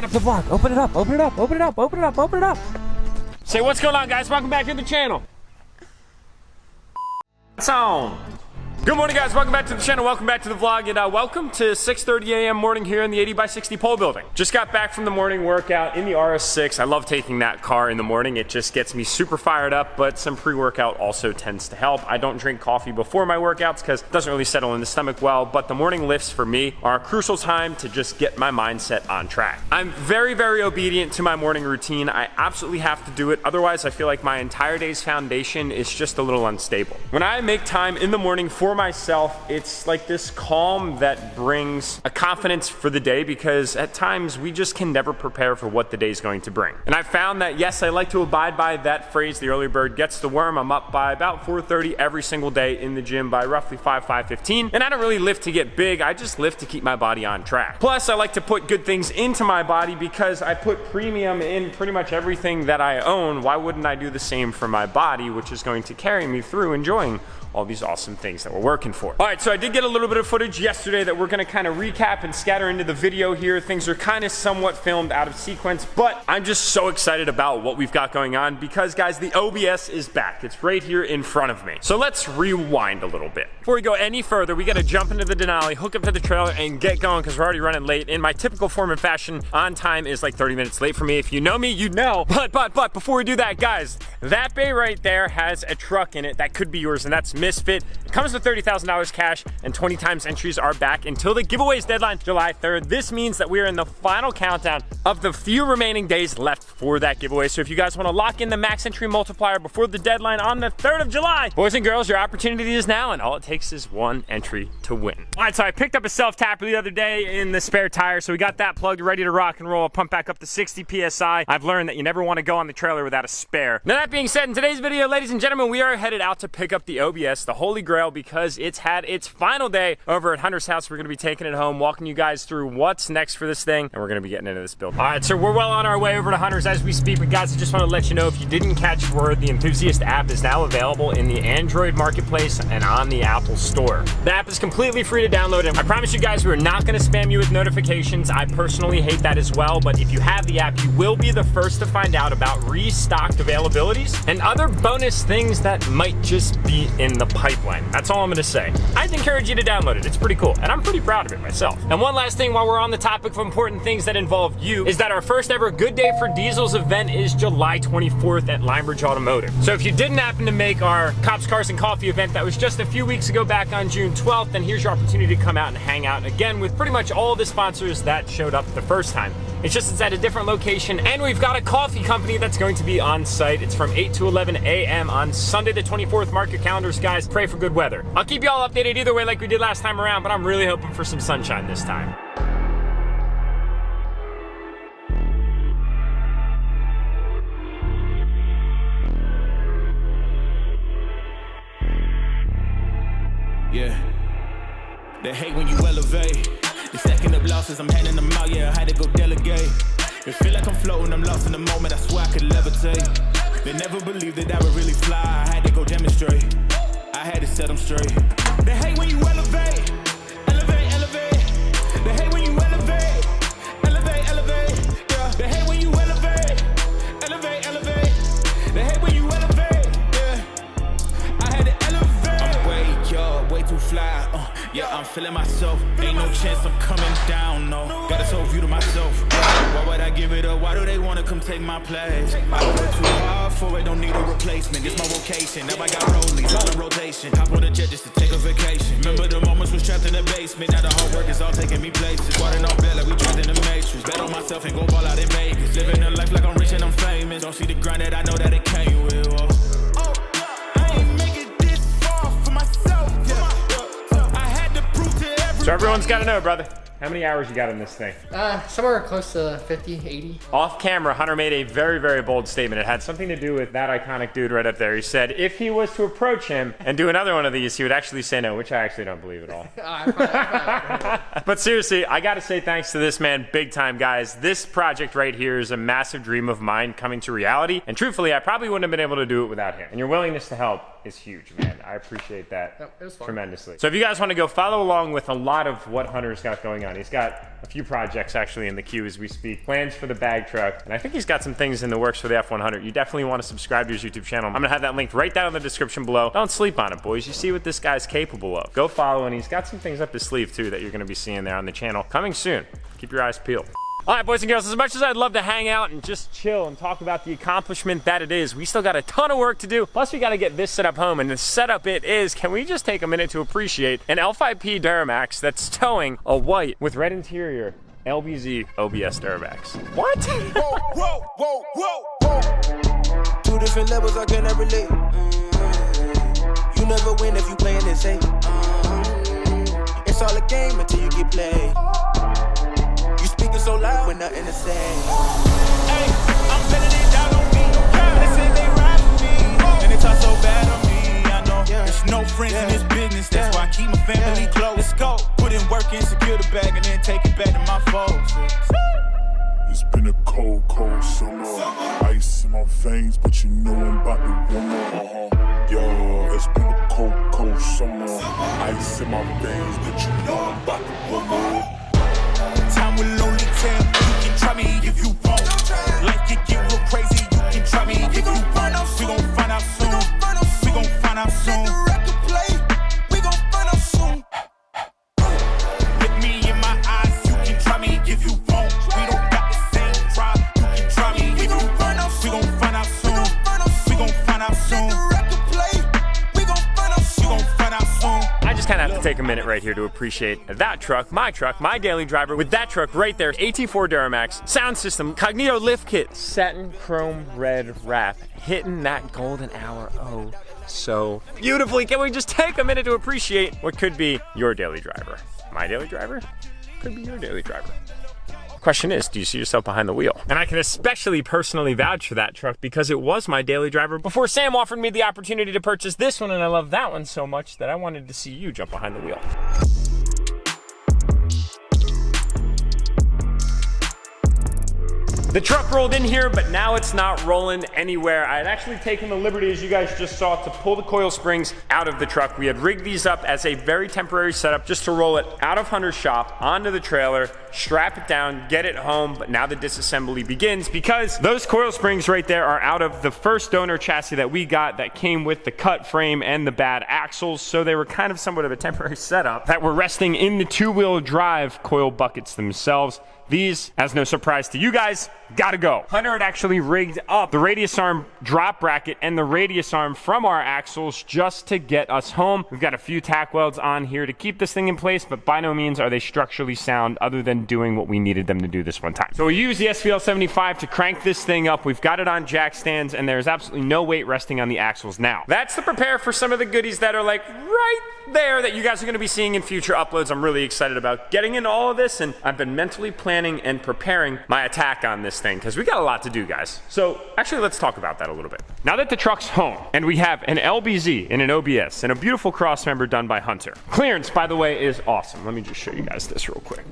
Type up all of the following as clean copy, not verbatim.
Open up the vlog. Open it up. Open it up. Open it up. Open it up. Open it up. Say what's going on, guys. Welcome back to the channel. It's on. Good morning, guys. Welcome back to the channel. Welcome back to the vlog, and welcome to 6:30 a.m. morning here in the 80x60 pole building. Just got back from the morning workout in the RS6. I love taking that car in the morning. It just gets me super fired up, but some pre-workout also tends to help. I don't drink coffee before my workouts because it doesn't really settle in the stomach well, but the morning lifts for me are a crucial time to just get my mindset on track. I'm very, very obedient to my morning routine. I absolutely have to do it. Otherwise, I feel like my entire day's foundation is just a little unstable. When I make time in the morning for myself, it's like this calm that brings a confidence for the day, because at times we just can never prepare for what the day is going to bring. And I found that, yes, I like to abide by that phrase, the early bird gets the worm. I'm up by about 4:30 every single day in the gym by roughly 5:15. And I don't really lift to get big, I just lift to keep my body on track. Plus, I like to put good things into my body because I put premium in pretty much everything that I own. Why wouldn't I do the same for my body, which is going to carry me through enjoying all these awesome things that we're working for. All right, so I did get a little bit of footage yesterday that we're gonna kind of recap and scatter into the video here. Things are kind of somewhat filmed out of sequence, but I'm just so excited about what we've got going on because, guys, the OBS is back. It's right here in front of me. So let's rewind a little bit. Before we go any further, we gotta jump into the Denali, hook up to the trailer, and get going because we're already running late. In my typical form and fashion, on time is like 30 minutes late for me. If you know me, you know. But before we do that, guys, that bay right there has a truck in it that could be yours, and that's Misfit. It comes with $30,000 cash, and 20 times entries are back until the giveaway's deadline, July 3rd. This means that we are in the final countdown of the few remaining days left for that giveaway. So if you guys want to lock in the max entry multiplier before the deadline on the 3rd of July, boys and girls, your opportunity is now, and all it takes is one entry to win. All right, so I picked up a self-tapper the other day in the spare tire, so we got that plugged, ready to rock and roll. I'll pump back up to 60 PSI. I've learned that you never want to go on the trailer without a spare. Now, that being said, in today's video, ladies and gentlemen, we are headed out to pick up the OBS, the Holy Grail, because it's had its final day over at Hunter's house. We're going to be taking it home, walking you guys through what's next for this thing, and we're going to be getting into this build. All right, so we're well on our way over to Hunter's as we speak, but guys, I just want to let you know, if you didn't catch word, the Enthusiast app is now available in the Android marketplace and on the Apple Store. The app is completely free to download, and I promise you guys, we're not going to spam you with notifications. I personally hate that as well, but if you have the app, you will be the first to find out about restocked availabilities and other bonus things that might just be in the pipeline. That's all I'm gonna say. I'd encourage you to download it. It's pretty cool, and I'm pretty proud of it myself. And one last thing while we're on the topic of important things that involve you is that our first ever Good Day for Diesels event is July 24th at Limebridge Automotive. So if you didn't happen to make our Cops, Cars, and Coffee event that was just a few weeks ago back on June 12th, then here's your opportunity to come out and hang out again with pretty much all the sponsors that showed up the first time. It's just it's at a different location, and we've got a coffee company that's going to be on site. It's from 8 to 11 a.m. on Sunday the 24th. Mark your calendars, guys. Pray for good weather. I'll keep you all updated either way like we did last time around, but I'm really hoping for some sunshine this time. Yeah, they hate when you elevate. The second of losses, I'm handing them out, yeah, I had to go delegate. It feel like I'm floating, I'm lost in the moment, I swear I could levitate. They never believed that I would really fly, I had to go demonstrate. I had to set them straight. They hate when you elevate, elevate, elevate. They hate when you elevate, elevate, elevate. Yeah, they hate when you elevate, elevate, elevate. They hate when you elevate, yeah. I had to elevate. I'm way too fly, yeah, I'm feeling myself. Ain't no chance I'm coming down, no. Got a soul view to myself. Why would I give it up? Why do they wanna come take my place? I work too hard for it, don't need a replacement. It's my vocation. Now I got rollies on the rotation. Hop on the jet just to take a vacation. Remember the moments was trapped in the basement. Now the hard work is all taking me places. Water on bed like we trapped in the matrix. Bet on myself and go ball out in Vegas. Living a life like I'm rich and I'm famous. Don't see the grind that I know that it came with. So everyone's got to know, brother, how many hours you got in this thing? Somewhere close to 50, 80. Off camera, Hunter made a very, very bold statement. It had something to do with that iconic dude right up there. He said if he was to approach him and do another one of these, he would actually say no, which I actually don't believe at all. But seriously, I got to say thanks to this man big time, guys. This project right here is a massive dream of mine coming to reality. And truthfully, I probably wouldn't have been able to do it without him. And your willingness to help is huge, man. I appreciate that It was fun. tremendously. So if you guys want to go follow along with a lot of what Hunter's got going on, he's got a few projects actually in the queue as we speak. Plans for the bag truck, and I think he's got some things in the works for the F100. You definitely want to subscribe to his YouTube channel. I'm gonna have that linked right down in the description below. Don't sleep on it, boys. You see what this guy's capable of. Go follow, and he's got some things up his sleeve too that you're gonna be seeing there on the channel coming soon. Keep your eyes peeled. All right, boys and girls, as much as I'd love to hang out and just chill and talk about the accomplishment that it is, we still got a ton of work to do. Plus, we got to get this set up home, and the setup it is, can we just take a minute to appreciate an L5P DURTYMAX that's towing a white with red interior LBZ OBS DURTYMAX. What? Whoa, whoa, whoa, whoa, whoa. Two different levels, I cannot relate. You never win if you playing it safe. It's all a game until you get played. Speaking so loud when nothing to say. Hey, I'm better than dog on me. They say they ride for me, and they talk so bad on me. I know there's no friends in this business. That's why I keep my family close. Let's go. Put in work and secure the bag, and then take it back to my folks. It's been a cold, cold summer. Ice in my veins, but you know I'm about to warm up. Yo, it's been a cold, cold summer. Ice in my veins, but you know I'm about to warm up. Time will only tell. You can try me if you want. Life can get real crazy. You can try me if you want. We gon' find out soon. We gon' find out soon. We gon' find out soon. Look me in my eyes. You can try me if you want. We don't got the same drive. You can try me if you want. We gon' find out soon. We gon' find out soon. We gon' find out soon. I just kind of have to take a minute right here to appreciate that truck, my daily driver, with that truck right there, AT4 DURTYMAX, sound system, Cognito lift kit, satin chrome red wrap, hitting that golden hour, oh so beautifully. Can we just take a minute to appreciate what could be your daily driver? My daily driver? Could be your daily driver. Question is, do you see yourself behind the wheel? And I can especially personally vouch for that truck because it was my daily driver before Sam offered me the opportunity to purchase this one, and I love that one so much that I wanted to see you jump behind the wheel. The truck rolled in here, but now it's not rolling anywhere. I had actually taken the liberty, as you guys just saw, to pull the coil springs out of the truck. We had rigged these up as a very temporary setup just to roll it out of Hunter's shop onto the trailer, strap it down, get it home, but now the disassembly begins because those coil springs right there are out of the first donor chassis that we got that came with the cut frame and the bad axles, so they were kind of somewhat of a temporary setup that were resting in the two-wheel drive coil buckets themselves. These, as no surprise to you guys, gotta go. Hunter had actually rigged up the radius arm drop bracket and the radius arm from our axles just to get us home. We've got a few tack welds on here to keep this thing in place, but by no means are they structurally sound other than doing what we needed them to do this one time. So we use the SVL75 to crank this thing up. We've got it on jack stands, and there's absolutely no weight resting on the axles now. That's to prepare for some of the goodies that are like right there that you guys are going to be seeing in future uploads. I'm really excited about getting into all of this, and I've been mentally planning and preparing my attack on this thing because we got a lot to do, guys. So actually, let's talk about that a little bit. Now that the truck's home and we have an LBZ and an OBS and a beautiful cross member done by Hunter. Clearance, by the way, is awesome. Let me just show you guys this real quick.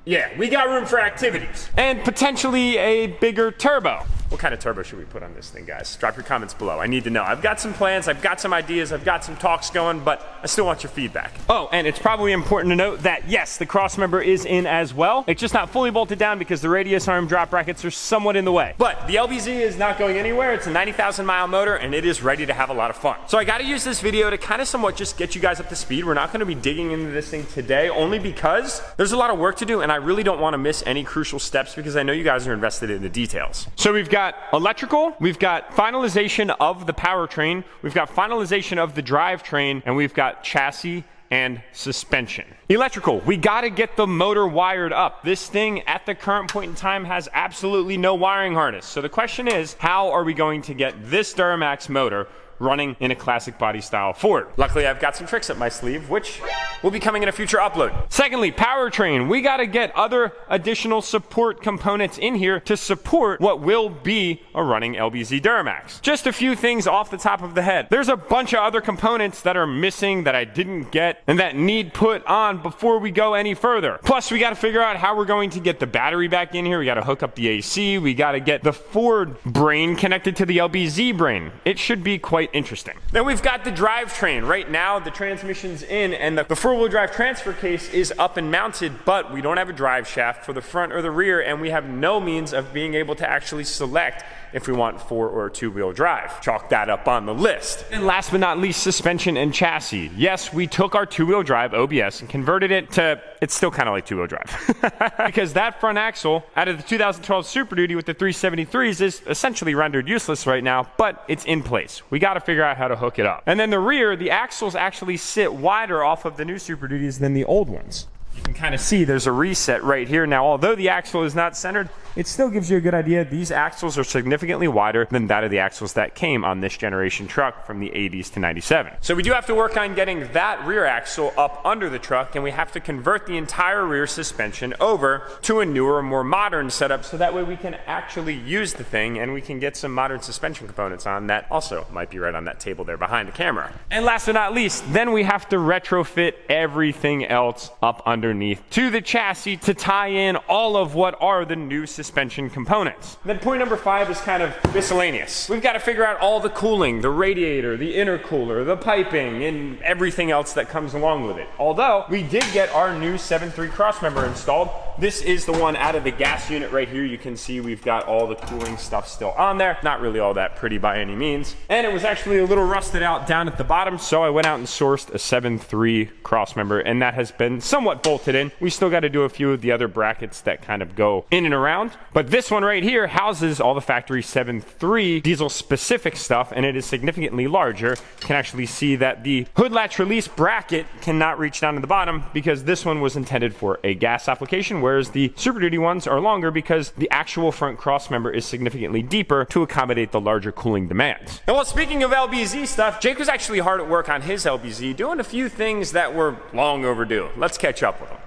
Yeah, we got room for activities and potentially a bigger turbo. What kind of turbo should we put on this thing, guys? Drop your comments below. I need to know. I've got some plans, I've got some ideas, I've got some talks going, but I still want your feedback. Oh, and it's probably important to note that, yes, the cross member is in as well. It's just not fully bolted down because the radius arm drop brackets are somewhat in the way. But the LBZ is not going anywhere. It's a 90,000 mile motor, and it is ready to have a lot of fun. So I gotta use this video to kind of somewhat just get you guys up to speed. We're not gonna be digging into this thing today, only because there's a lot of work to do, and I really don't wanna miss any crucial steps because I know you guys are invested in the details. So we've got electrical, we've got finalization of the powertrain, we've got finalization of the drivetrain, and we've got chassis and suspension. Electrical, we gotta get the motor wired up. This thing at the current point in time has absolutely no wiring harness. So the question is, how are we going to get this DURTYMAX motor running in a classic body style Ford? Luckily, I've got some tricks up my sleeve, which will be coming in a future upload. Secondly, powertrain. We gotta get other additional support components in here to support what will be a running LBZ DURTYMAX. Just a few things off the top of the head. There's a bunch of other components that are missing that I didn't get and that need put on before we go any further. Plus, we gotta figure out how we're going to get the battery back in here. We gotta hook up the AC. We gotta get the Ford brain connected to the LBZ brain. It should be quite quite interesting. Then we've got the drivetrain. Right now, the transmission's in and the four-wheel drive transfer case is up and mounted, but we don't have a drive shaft for the front or the rear, and we have no means of being able to actually select if we want 4 or 2-wheel drive. Chalk that up on the list. And last but not least, suspension and chassis. Yes, we took our 2-wheel drive OBS and converted it to, it's still kind of like 2-wheel drive. Because that front axle out of the 2012 Super Duty with the 373s is essentially rendered useless right now, but it's in place. We got to figure out how to hook it up. And then the rear, the axles actually sit wider off of the new Super Duties than the old ones. You can kind of see there's a reset right here. Now, although the axle is not centered, it still gives you a good idea. These axles are significantly wider than that of the axles that came on this generation truck from the 80s to 97. So we do have to work on getting that rear axle up under the truck, and we have to convert the entire rear suspension over to a newer, more modern setup, so that way we can actually use the thing and we can get some modern suspension components on that also might be right on that table there behind the camera. And last but not least, then we have to retrofit everything else up underneath to the chassis to tie in all of what are the new suspension components. Then point number 5 is kind of miscellaneous. We've got to figure out all the cooling, the radiator, the intercooler, the piping, and everything else that comes along with it. Although we did get our new 7.3 crossmember installed. This is the one out of the gas unit right here. You can see we've got all the cooling stuff still on there. Not really all that pretty by any means. And it was actually a little rusted out down at the bottom, so I went out and sourced a 7.3 crossmember, and that has been somewhat bolted in. We still got to do a few of the other brackets that kind of go in and around. But this one right here houses all the factory 7.3 diesel specific stuff, and it is significantly larger. You can actually see that the hood latch release bracket cannot reach down to the bottom because this one was intended for a gas application, whereas the Super Duty ones are longer because the actual front crossmember is significantly deeper to accommodate the larger cooling demands. And well, speaking of LBZ stuff, Jake was actually hard at work on his LBZ, doing a few things that were long overdue. Let's catch up with him.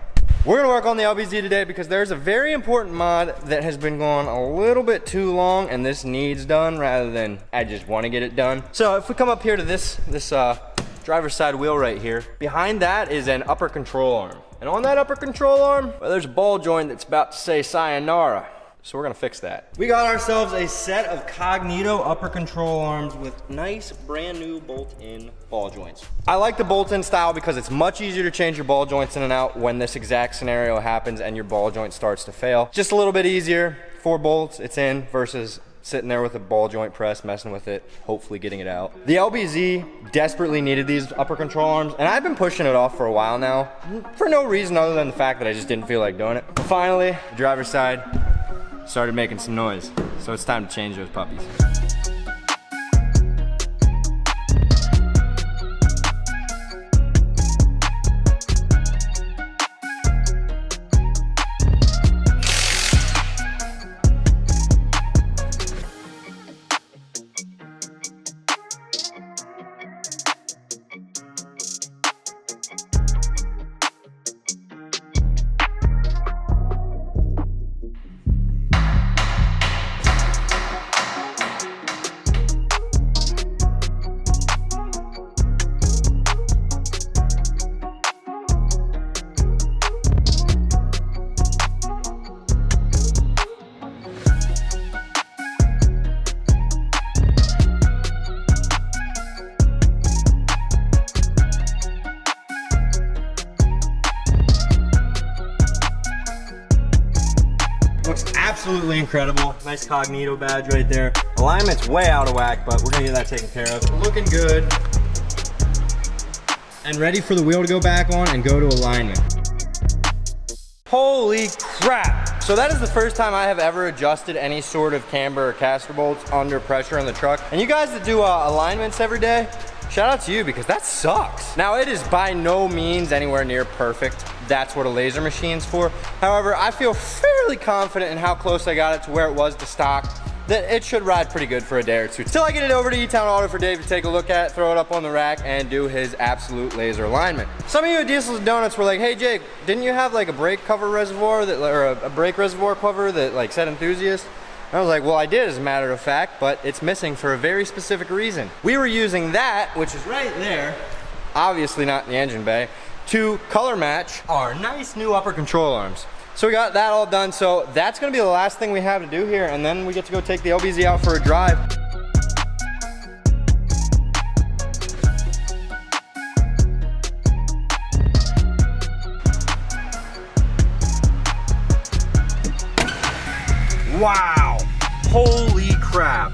We're gonna work on the LBZ today because there's a very important mod that has been going a little bit too long, and this needs done rather than I just want to get it done. So if we come up here to this driver's side wheel right here, behind that is an upper control arm. And on that upper control arm, well, there's a ball joint that's about to say sayonara. So we're gonna fix that. We got ourselves a set of Cognito upper control arms with nice brand new bolt-in ball joints. I like the bolt-in style because it's much easier to change your ball joints in and out when this exact scenario happens and your ball joint starts to fail. Just a little bit easier. 4 bolts, it's in, versus sitting there with a ball joint press, messing with it, hopefully getting it out. The LBZ desperately needed these upper control arms, and I've been pushing it off for a while now, for no reason other than the fact that I just didn't feel like doing it. But finally, the driver's side started making some noise, so it's time to change those puppies. Looks absolutely incredible. Nice Cognito badge right there. Alignment's way out of whack, but we're gonna get that taken care of. Looking good. And ready for the wheel to go back on and go to alignment. Holy crap. So that is the first time I have ever adjusted any sort of camber or caster bolts under pressure in the truck. And you guys that do alignments every day, shout out to you because that sucks. Now it is by no means anywhere near perfect. That's what a laser machine's for. However, I feel fairly confident in how close I got it to where it was to stock, that it should ride pretty good for a day or two. Till I get it over to E-Town Auto for Dave to take a look at, throw it up on the rack, and do his absolute laser alignment. Some of you at Diesels and Donuts were like, hey Jake, didn't you have like a brake cover reservoir, that, or a brake reservoir cover that like said enthusiast? And I was like, well, I did as a matter of fact, but it's missing for a very specific reason. We were using that, which is right there, obviously not in the engine bay, to color match our nice new upper control arms. So we got that all done, so that's gonna be the last thing we have to do here, and then we get to go take the LBZ out for a drive. Wow. Holy crap.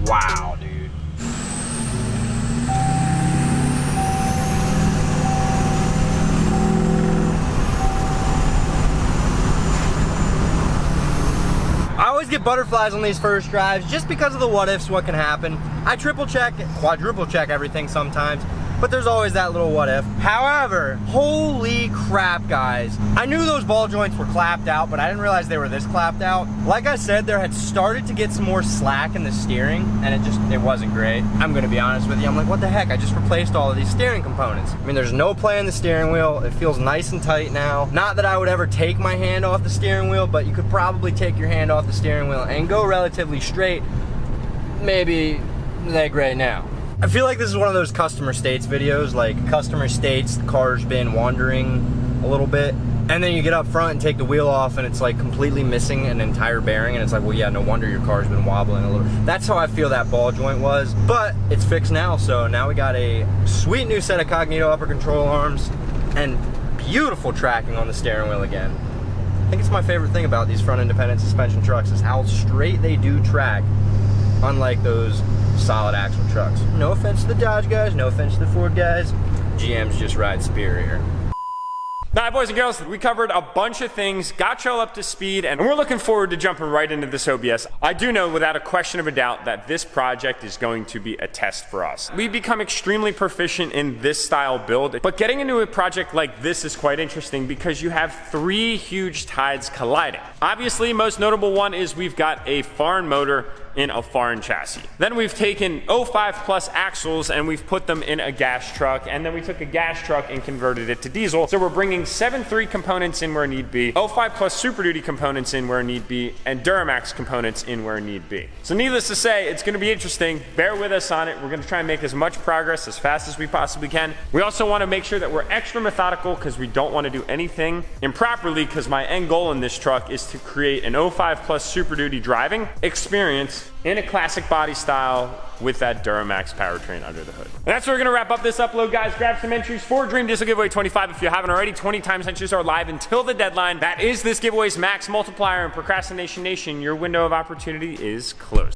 Wow, dude. I always get butterflies on these first drives just because of the what ifs, what can happen. I triple check, quadruple check everything sometimes, but there's always that little what if. However, holy crap, guys. I knew those ball joints were clapped out, but I didn't realize they were this clapped out. Like I said, there had started to get some more slack in the steering, and it wasn't great. I'm gonna be honest with you, I'm like, what the heck? I just replaced all of these steering components. I mean, there's no play in the steering wheel. It feels nice and tight now. Not that I would ever take my hand off the steering wheel, but you could probably take your hand off the steering wheel and go relatively straight, maybe like right now. I feel like this is one of those customer states videos, like customer states, the car's been wandering a little bit, and then you get up front and take the wheel off and it's like completely missing an entire bearing, and it's like, well, yeah, no wonder your car's been wobbling a little. That's how I feel that ball joint was, but it's fixed now, so now we got a sweet new set of Cognito upper control arms and beautiful tracking on the steering wheel again. I think it's my favorite thing about these front independent suspension trucks is how straight they do track, unlike those solid axle trucks. No offense to the Dodge guys, no offense to the Ford guys. GMs just ride superior. All right, boys and girls, we covered a bunch of things, got y'all up to speed, and we're looking forward to jumping right into this OBS. I do know without a question of a doubt that this project is going to be a test for us. We've become extremely proficient in this style build, but getting into a project like this is quite interesting because you have three huge tides colliding. Obviously, most notable one is we've got a foreign motor in a foreign chassis. Then we've taken 05 plus axles and we've put them in a gas truck, and then we took a gas truck and converted it to diesel. So we're bringing 7.3 components in where need be, 05 plus Super Duty components in where need be, and DURTYMAX components in where need be. So needless to say, it's gonna be interesting. Bear with us on it. We're gonna try and make as much progress as fast as we possibly can. We also wanna make sure that we're extra methodical because we don't wanna do anything improperly, because my end goal in this truck is to create an 05 plus Super Duty driving experience in a classic body style with that DURTYMAX powertrain under the hood. And that's where we're gonna wrap up this upload, guys. Grab some entries for Dream Diesel Giveaway 25 if you haven't already. 20 times entries are live until the deadline. That is this giveaway's max multiplier, and Procrastination Nation, your window of opportunity is closed.